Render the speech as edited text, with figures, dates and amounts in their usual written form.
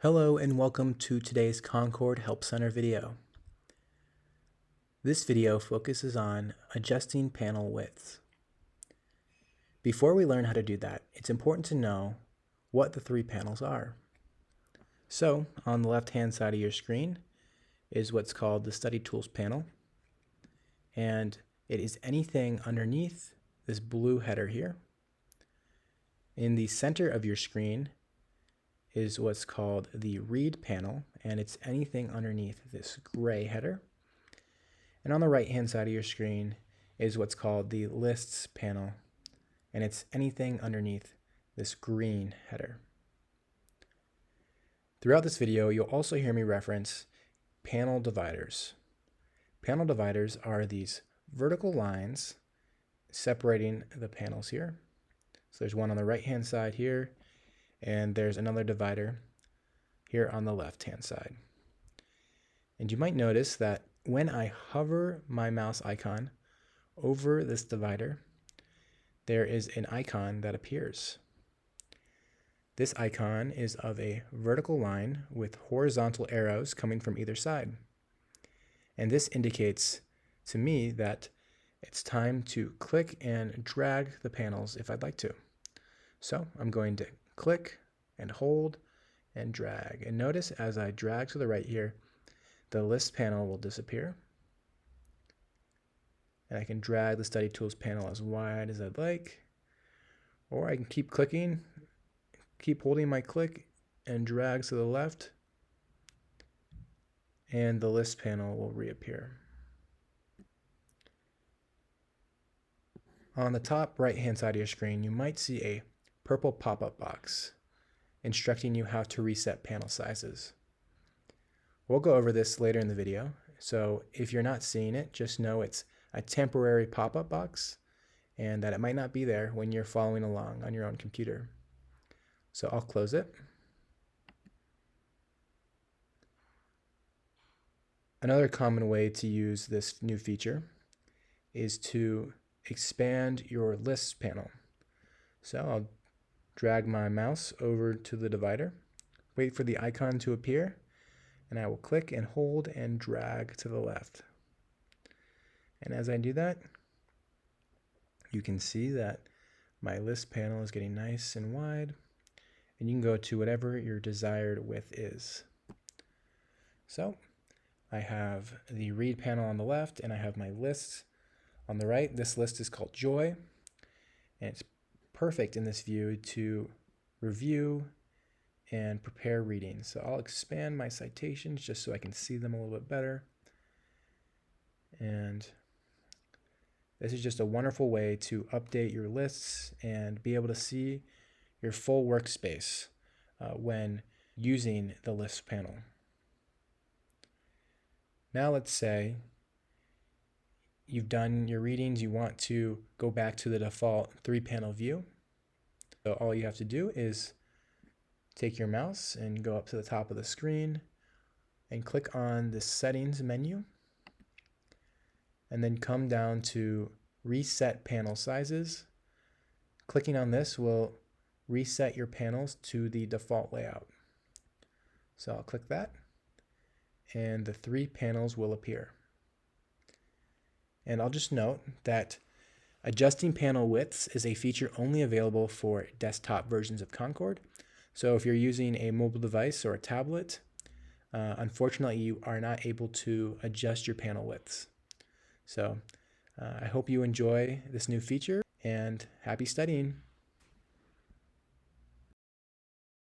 Hello and welcome to today's Concord Help Center video. This video focuses on adjusting panel widths. Before we learn how to do that, it's important to know what the three panels are. So, on the left-hand side of your screen is what's called the Study Tools panel, and it is anything underneath this blue header here. In the center of your screen is what's called the Read panel, and it's anything underneath this gray header. And on the right-hand side of your screen is what's called the Lists panel, and it's anything underneath this green header. Throughout this video, you'll also hear me reference panel dividers. Panel dividers are these vertical lines separating the panels here. So there's one on the right-hand side here, and there's another divider here on the left-hand side. And you might notice that when I hover my mouse icon over this divider, there is an icon that appears. This icon is of a vertical line with horizontal arrows coming from either side. And this indicates to me that it's time to click and drag the panels if I'd like to. So I'm going to click and hold and drag. And notice as I drag to the right here, the list panel will disappear. And I can drag the Study Tools panel as wide as I'd like. Or I can keep clicking, keep holding my click and drag to the left. And the list panel will reappear. On the top right-hand side of your screen, you might see a purple pop-up box instructing you how to reset panel sizes. We'll go over this later in the video, so if you're not seeing it, just know it's a temporary pop-up box and that it might not be there when you're following along on your own computer. So I'll close it. Another common way to use this new feature is to expand your lists panel. So I'll drag my mouse over to the divider, wait for the icon to appear, and I will click and hold and drag to the left. And as I do that, you can see that my list panel is getting nice and wide, and you can go to whatever your desired width is. So I have the Read panel on the left, and I have my lists on the right. This list is called Joy, and it's perfect in this view to review and prepare readings. So I'll expand my citations just so I can see them a little bit better. And this is just a wonderful way to update your lists and be able to see your full workspace when using the list panel. Now let's say you've done your readings, you want to go back to the default three-panel view. So all you have to do is take your mouse and go up to the top of the screen and click on the Settings menu, and then come down to Reset Panel Sizes. Clicking on this will reset your panels to the default layout. So I'll click that, and the three panels will appear. And I'll just note that adjusting panel widths is a feature only available for desktop versions of Concord. So if you're using a mobile device or a tablet, unfortunately you are not able to adjust your panel widths. So I hope you enjoy this new feature, and happy studying.